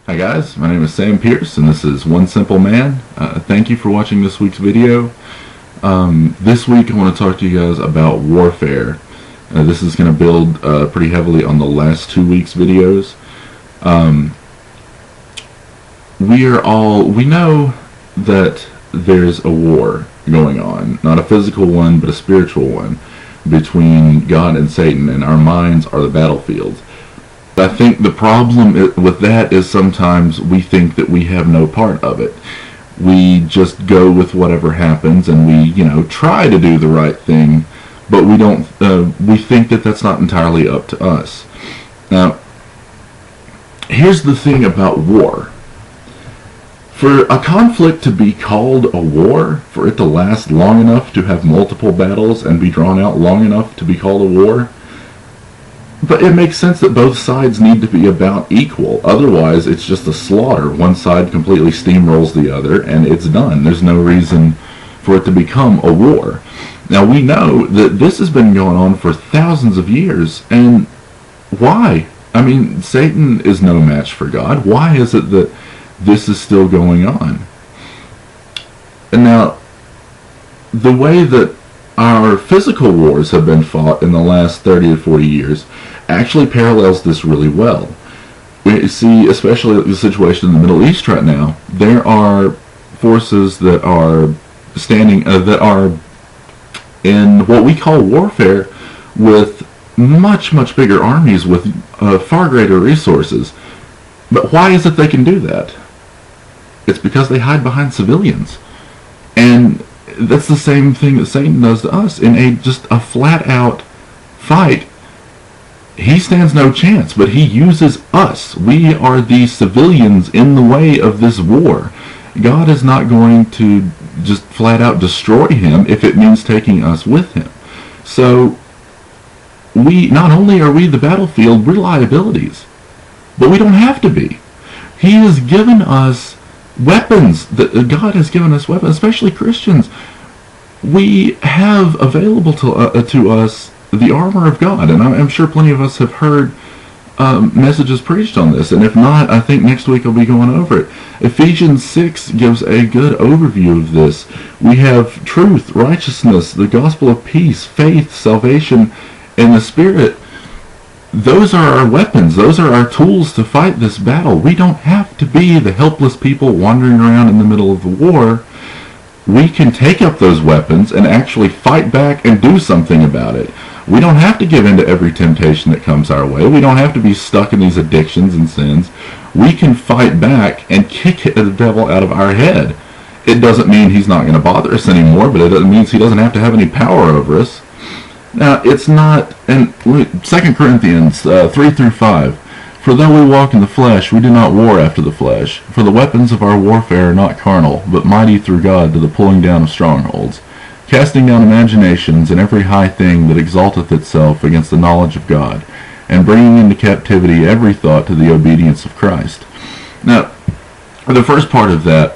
Hi guys, my name is Sam Pierce and this is One Simple Man. Thank you for watching this week's video. This week I want to talk to you guys about warfare. This is going to build pretty heavily on the last 2 weeks' videos. We know that there's a war going on, not a physical one but a spiritual one, between God and Satan, and our minds are the battlefield. I think the problem with that is sometimes we think that we have no part of it. We just go with whatever happens, and we, try to do the right thing, but we don't. We think that that's not entirely up to us. Now, here's the thing about war. For a conflict to be called a war, for it to last long enough to have multiple battles and be drawn out long enough to be called a war, but it makes sense that both sides need to be about equal. Otherwise, it's just a slaughter. One side completely steamrolls the other, and it's done. There's no reason for it to become a war. Now, we know that this has been going on for thousands of years, and why? I mean, Satan is no match for God. Why is it that this is still going on? And now, the way that our physical wars have been fought in the last 30 or 40 years actually parallels this really well. We see, especially the situation in the Middle East right now, there are forces that are that are in what we call warfare with much, much bigger armies with far greater resources. But why is it they can do that? It's because they hide behind civilians. And that's the same thing that Satan does to us. In just a flat-out fight, he stands no chance, but he uses us. We are the civilians in the way of this war. God is not going to just flat-out destroy him if it means taking us with him. So, not only are we the battlefield, we're liabilities. But we don't have to be. He has given us weapons. God has given us weapons, especially Christians. We have available to us the armor of God, and I'm sure plenty of us have heard messages preached on this, and if not, I think next week I'll be going over it. Ephesians 6 gives a good overview of this. We have truth, righteousness, the gospel of peace, faith, salvation, and the Spirit. Those are our weapons. Those are our tools to fight this battle. We don't have to be the helpless people wandering around in the middle of the war. We can take up those weapons and actually fight back and do something about it. We don't have to give in to every temptation that comes our way. We don't have to be stuck in these addictions and sins. We can fight back and kick the devil out of our head. It doesn't mean he's not going to bother us anymore, but it means he doesn't have to have any power over us. Now, it's not, and 2 Corinthians 3 through 5, for though we walk in the flesh, we do not war after the flesh. For the weapons of our warfare are not carnal, but mighty through God to the pulling down of strongholds, casting down imaginations and every high thing that exalteth itself against the knowledge of God, and bringing into captivity every thought to the obedience of Christ. Now, the first part of that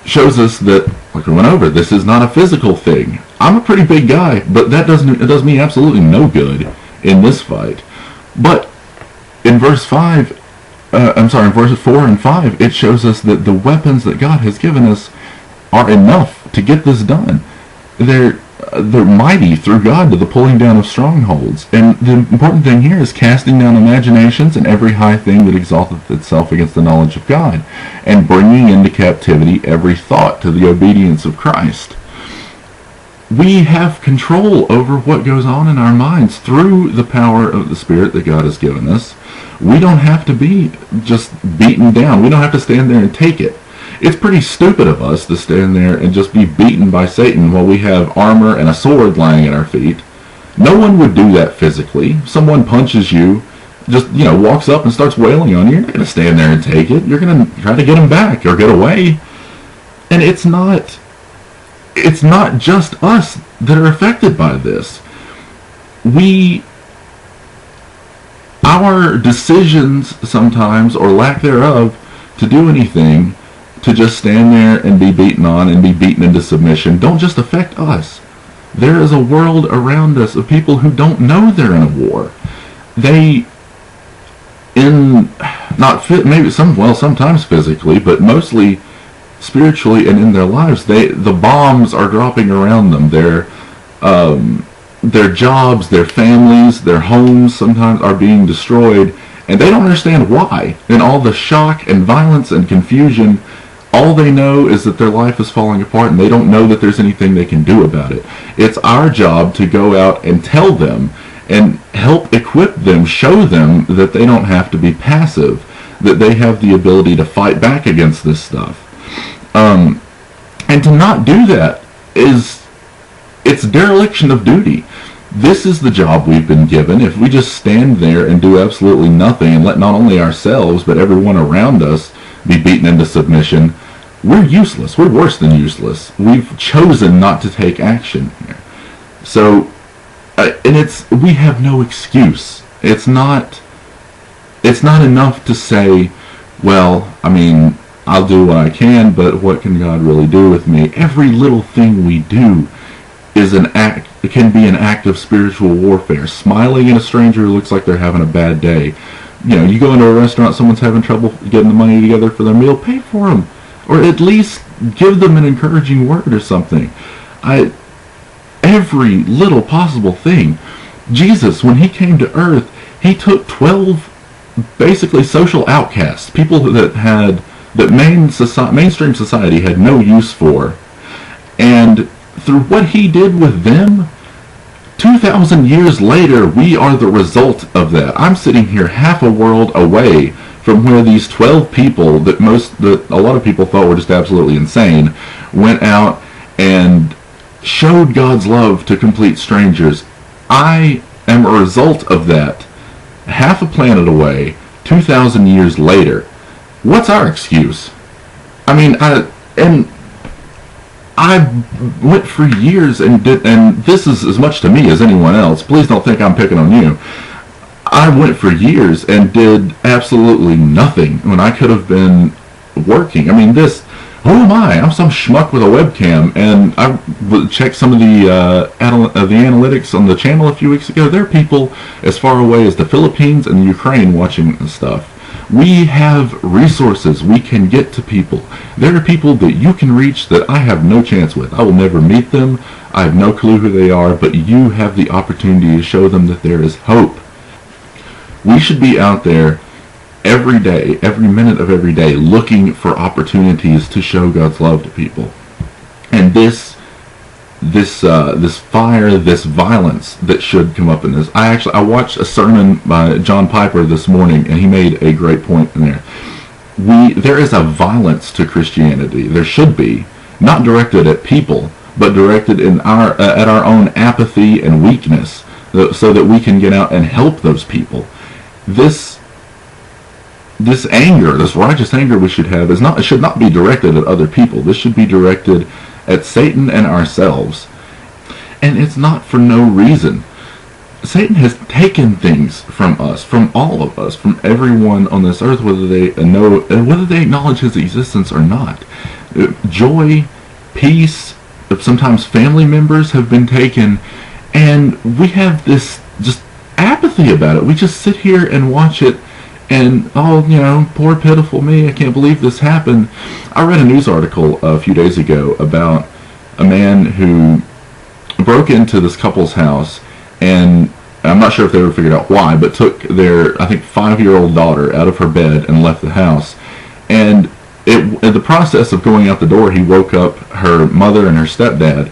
shows us that, like we went over, this is not a physical thing. I'm a pretty big guy, but it does me absolutely no good in this fight. But in verses 4 and 5, it shows us that the weapons that God has given us are enough to get this done. They're mighty through God to the pulling down of strongholds. And the important thing here is casting down imaginations and every high thing that exalteth itself against the knowledge of God, and bringing into captivity every thought to the obedience of Christ. We have control over what goes on in our minds through the power of the Spirit that God has given us. We don't have to be just beaten down. We don't have to stand there and take it. It's pretty stupid of us to stand there and just be beaten by Satan while we have armor and a sword lying at our feet. No one would do that physically. Someone punches you, just, walks up and starts wailing on you. You're not going to stand there and take it. You're going to try to get him back or get away. And it's not just us that are affected by this. Our decisions sometimes, or lack thereof, to do anything, to just stand there and be beaten on and be beaten into submission, don't just affect us. There is a world around us of people who don't know they're in a war. in not fit maybe sometimes physically, but mostly spiritually and in their lives. The bombs are dropping around them. Their jobs, their families, their homes sometimes are being destroyed, and they don't understand why. In all the shock and violence and confusion, all they know is that their life is falling apart, and they don't know that there's anything they can do about it. It's our job to go out and tell them and help equip them, show them that they don't have to be passive, that they have the ability to fight back against this stuff. And to not do that it's dereliction of duty. This is the job we've been given. If we just stand there and do absolutely nothing and let not only ourselves but everyone around us be beaten into submission, we're useless. We're worse than useless. We've chosen not to take action here. So, and we have no excuse. It's not enough to say, well, I mean, I'll do what I can, but what can God really do with me? Every little thing we do is an act. It can be an act of spiritual warfare. Smiling at a stranger who looks like they're having a bad day. You know, you go into a restaurant, someone's having trouble getting the money together for their meal, pay for them, or at least give them an encouraging word or something. Every little possible thing. Jesus, when he came to earth, he took 12 basically social outcasts, people that mainstream society had no use for, and through what he did with them, 2,000 years later, we are the result of that. I'm sitting here half a world away from where these 12 people that a lot of people thought were just absolutely insane went out and showed God's love to complete strangers. I am a result of that, half a planet away, 2,000 years later. What's our excuse? I mean, I went for years and this is as much to me as anyone else. Please don't think I'm picking on you. I went for years and did absolutely nothing when I could have been working. I mean, who am I? I'm some schmuck with a webcam, and I checked some of the analytics on the channel a few weeks ago. There are people as far away as the Philippines and Ukraine watching this stuff. We have resources. We can get to people. There are people that you can reach that I have no chance with. I will never meet them. I have no clue who they are, but you have the opportunity to show them that there is hope. We should be out there every day, every minute of every day, looking for opportunities to show God's love to people. And this fire, this violence that should come up in this. I watched a sermon by John Piper this morning, and he made a great point in there. There is a violence to Christianity. There should be, not directed at people, but directed at our own apathy and weakness, so that we can get out and help those people. This anger, this righteous anger we should have, it should not be directed at other people. This should be directed at Satan and ourselves. And it's not for no reason. Satan has taken things from us, from all of us, from everyone on this earth, whether they acknowledge his existence or not. Joy, peace, sometimes family members have been taken, and we have this just apathy about it. We just sit here and watch it, and, poor pitiful me, I can't believe this happened. I read a news article a few days ago about a man who broke into this couple's house, and I'm not sure if they ever figured out why, but took their, I think, 5-year-old daughter out of her bed and left the house. And in the process of going out the door, he woke up her mother and her stepdad.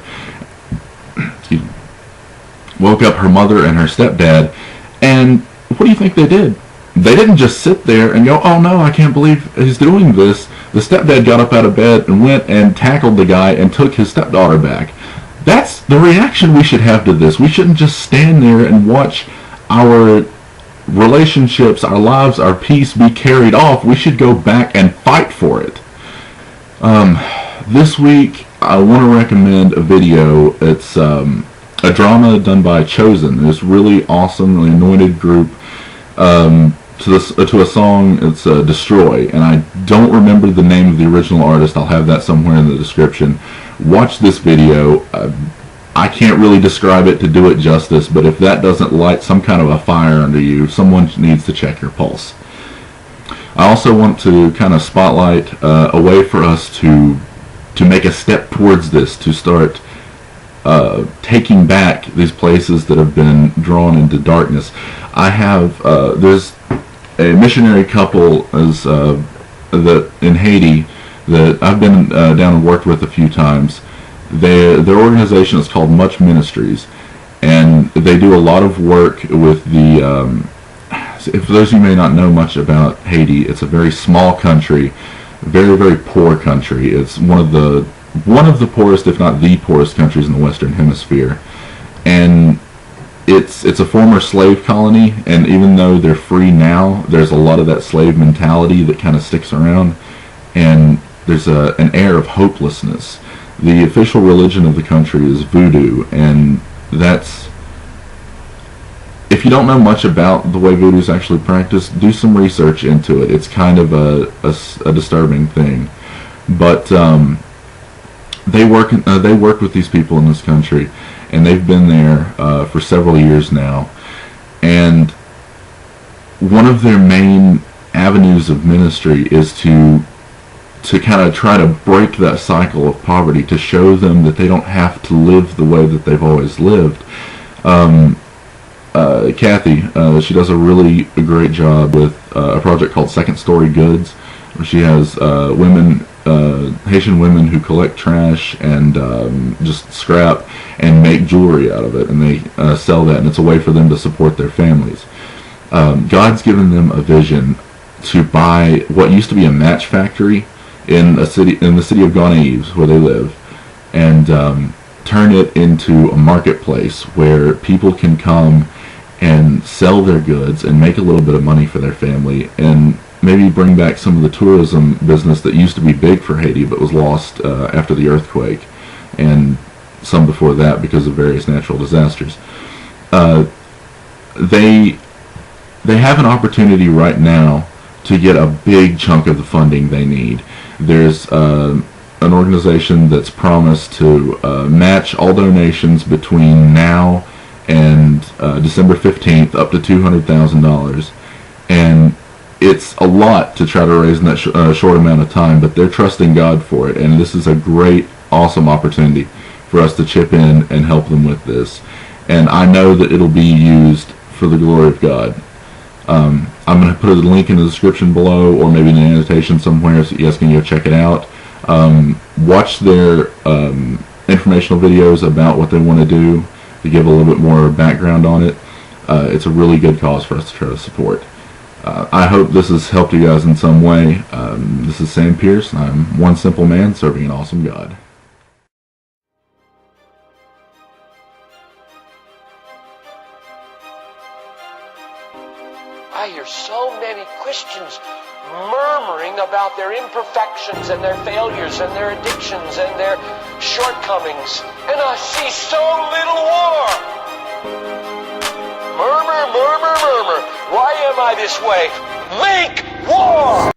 Excuse me. Woke up her mother and her stepdad, and what do you think they did? They didn't just sit there and go, oh no, I can't believe he's doing this. The stepdad got up out of bed and went and tackled the guy and took his stepdaughter back. That's the reaction we should have to this. We shouldn't just stand there and watch our relationships, our lives, our peace be carried off. We should go back and fight for it. This week, I want to recommend a video. It's a drama done by Chosen. It's really awesome, really anointed group. To a song, it's Destroy, and I don't remember the name of the original artist. I'll have that somewhere in the description. Watch this video. I can't really describe it to do it justice, but if that doesn't light some kind of a fire under you, someone needs to check your pulse. I also want to kind of spotlight a way for us to make a step towards this, to start taking back these places that have been drawn into darkness. I have there's a missionary couple that in Haiti that I've been down and worked with a few times. Their organization is called Much Ministries, and they do a lot of work with the. For those who may not know much about Haiti, it's a very small country, very, very poor country. It's one of the poorest, if not the poorest, countries in the Western Hemisphere, and it's a former slave colony. And even though they're free now, there's a lot of that slave mentality that kind of sticks around, and there's an air of hopelessness. The official religion of the country is voodoo, and that's. If you don't know much about the way voodoo is actually practiced, do some research into it. It's kind of a disturbing thing, but they work with these people in this country, and they've been there for several years now. And one of their main avenues of ministry is to kind of try to break that cycle of poverty, to show them that they don't have to live the way that they've always lived. Kathy, she does a really great job with a project called Second Story Goods, where she has Haitian women who collect trash and just scrap and make jewelry out of it, and they sell that, and it's a way for them to support their families. God's given them a vision to buy what used to be a match factory in the city of Gonaives, where they live, and turn it into a marketplace where people can come and sell their goods and make a little bit of money for their family, and maybe bring back some of the tourism business that used to be big for Haiti but was lost after the earthquake, and some before that because of various natural disasters. They have an opportunity right now to get a big chunk of the funding they need. There's an organization that's promised to match all donations between now and December 15th up to $200,000, and it's a lot to try to raise in that short amount of time, but they're trusting God for it, and this is a great, awesome opportunity for us to chip in and help them with this, and I know that it'll be used for the glory of God. I'm going to put a link in the description below, or maybe in the annotation somewhere, so you guys can go check it out. Watch their informational videos about what they want to do, to give a little bit more background on it. It's a really good cause for us to try to support. I hope this has helped you guys in some way. This is Sam Pierce, and I'm one simple man serving an awesome God. I hear so many Christians murmuring about their imperfections and their failures and their addictions and their shortcomings, and I see so little war. Murmur, murmur, murmur. Why am I this way? Make war!